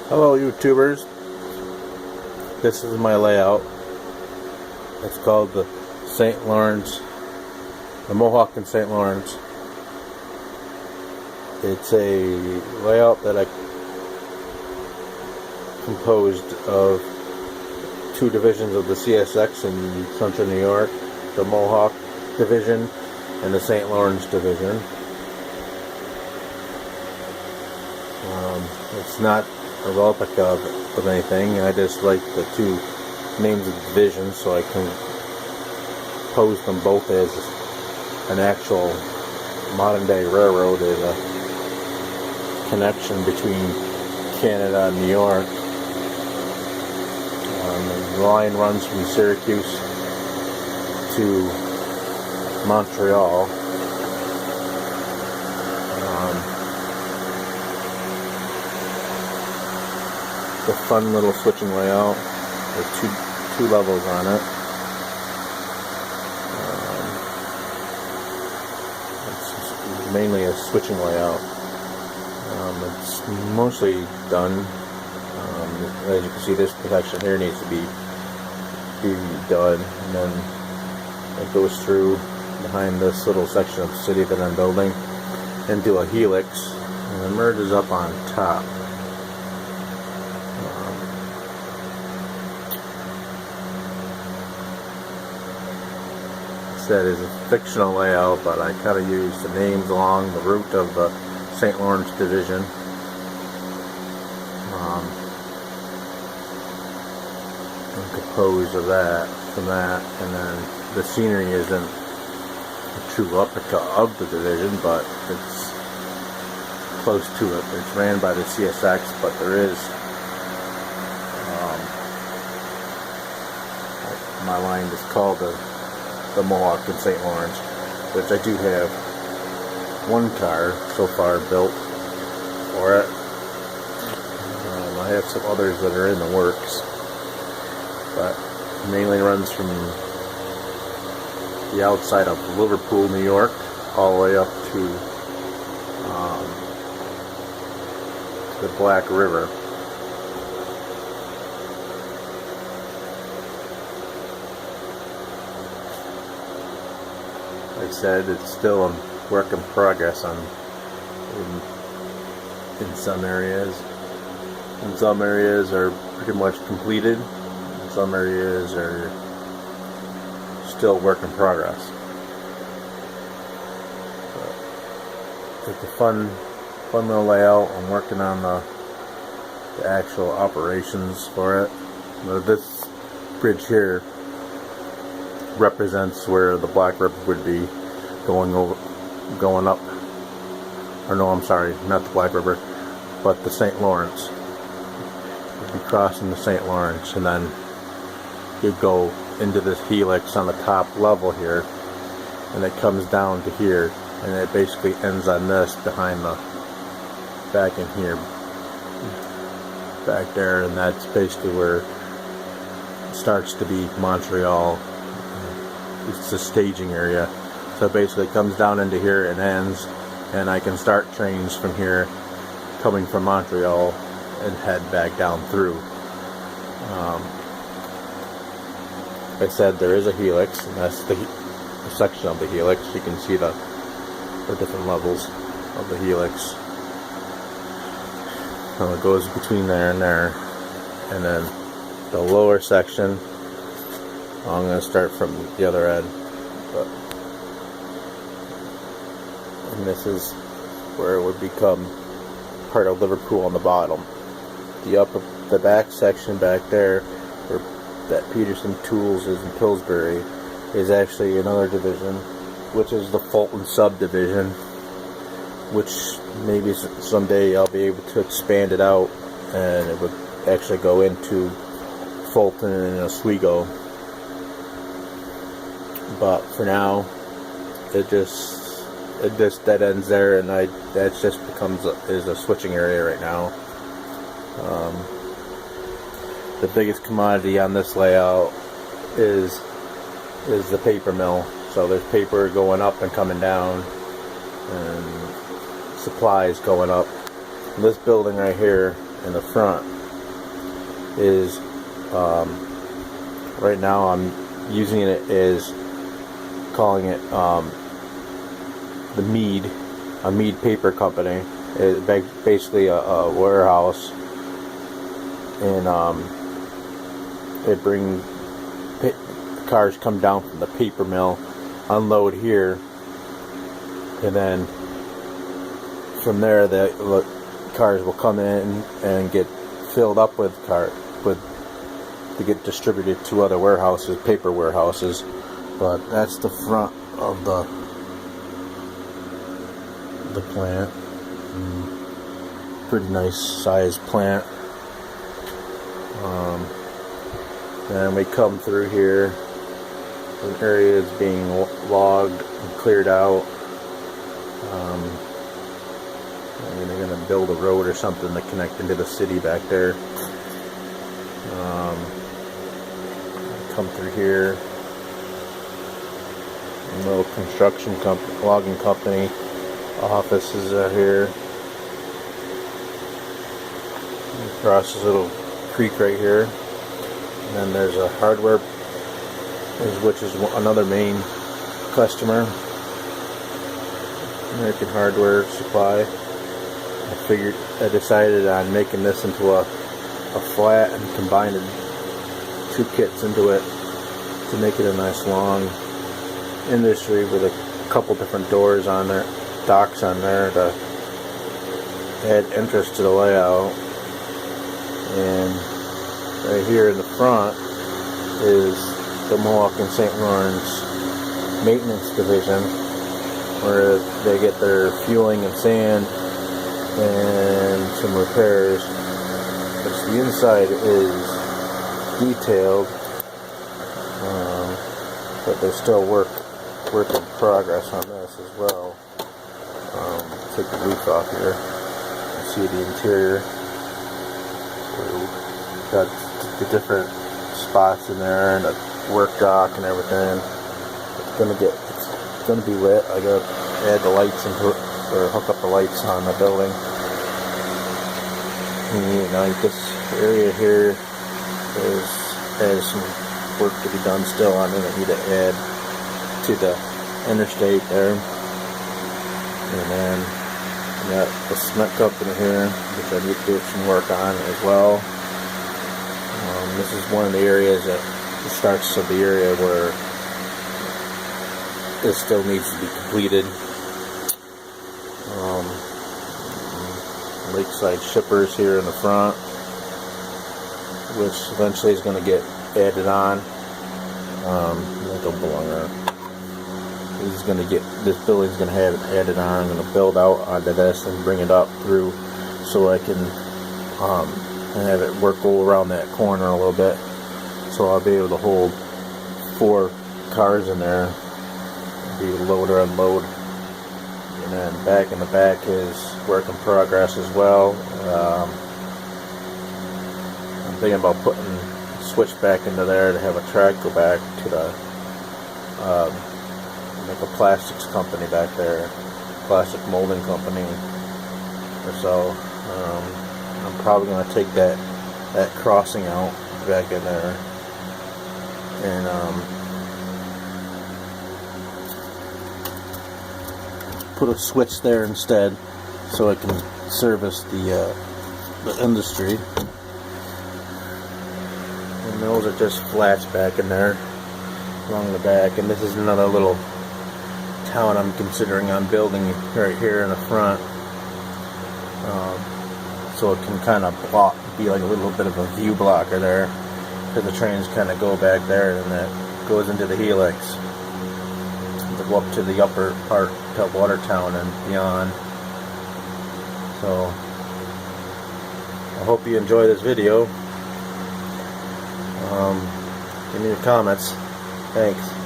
Hello YouTubers, this is my layout. It's called the St. Lawrence, the Mohawk in St. Lawrence. It's a layout that I composed of two divisions of the CSX in Central New York, the Mohawk division and the St. Lawrence division. It's not a replica of anything. I just like the two names of the divisions so I can pose them both as an actual modern day railroad, as a connection between Canada and New York. The line runs from Syracuse to Montreal. It's a fun little switching layout with two levels on it. It's mainly a switching layout. It's mostly done. As you can see, this protection here needs to be done, and then it goes through behind this little section of the city that I'm building into a helix, and it merges up on top. That is a fictional layout, but I kind of used the names along the route of the St. Lawrence division. I'm composed of that, from that, and then the scenery isn't a true replica of the division, but it's close to it. It's ran by the CSX, but there is my line is called the Mohawk in St. Lawrence, which I do have one car so far built for it. I have some others that are in the works, but mainly runs from the outside of Liverpool, New York, all the way up to the Black River. Like I said, it's still a work in progress in some areas. And some areas are pretty much completed. And some areas are still work in progress. But it's a fun little layout. I'm working on the actual operations for it. But this bridge here represents where the Black River would be going up, or no, I'm sorry, not the Black River, but the St. Lawrence. You'd be crossing the St. Lawrence, and then you'd go into this helix on the top level here, and it comes down to here, and it basically ends on this behind the back in here, back there, and that's basically where it starts to be Montreal. It's the staging area, so it basically comes down into here and ends, and I can start trains from here coming from Montreal and head back down through. Like I said, there is a helix, and that's the section of the helix. You can see the different levels of the helix. It goes between there and there, and then the lower section, I'm going to start from the other end, and this is where it would become part of Liverpool on the bottom. The back section back there, where that Peterson Tools is in Pillsbury, is actually another division, which is the Fulton subdivision, which maybe someday I'll be able to expand it out, and it would actually go into Fulton and Oswego. But for now, it just dead ends there, and that just becomes is a switching area right now. The biggest commodity on this layout is the paper mill. So there's paper going up and coming down, and supplies going up. And this building right here in the front is right now I'm using it as calling it the Mead, a Mead paper company. It's basically a warehouse, and they bring cars come down from the paper mill, unload here, and then from there the cars will come in and get filled up with to get distributed to other warehouses, paper warehouses. But that's the front of the plant. Pretty nice sized plant. And we come through here. An area is being logged and cleared out. They're going to build a road or something to connect into the city back there. Come through here. A little construction company, logging company. Offices are here. Across this little creek right here. And then there's a hardware, which is another main customer. American Hardware Supply. I decided on making this into a flat and combining two kits into it to make it a nice long industry with a couple different doors on there, docks on there to add interest to the layout. And right here in the front is the Mohawk and St. Lawrence maintenance division, where they get their fueling and sand and some repairs. But the inside is detailed, but there's still work in progress on this as well. Take the roof off here. You see the interior. We've got the different spots in there and a work dock and everything. It's gonna be lit. I gotta add the lights into it, or hook up the lights on the building. And this area here has some work to be done still on it. I need to add to the interstate there. And then we got the cement company here, which I need to do some work on as well. This is one of the areas that the starts of the area where this still needs to be completed. Lakeside shippers here in the front, which eventually is going to get added on. They don't belong there. This building's going to have it added on. I'm going to build out onto this and bring it up through so I can have it go around that corner a little bit. So I'll be able to hold 4 cars in there, be load or unload. And then back in the back is work in progress as well. I'm thinking about putting a switch back into there to have a track go back to the like a plastics company back there, plastic molding company or so. I'm probably going to take that crossing out back in there and put a switch there instead, so I can service the industry. And those are just flats back in there along the back. And this is another little town I'm considering on building right here in the front, so it can kind of be like a little bit of a view blocker there, because the trains kind of go back there and that goes into the helix to go up to the upper part to Watertown and beyond. So I hope you enjoy this video. Give me your comments. Thanks.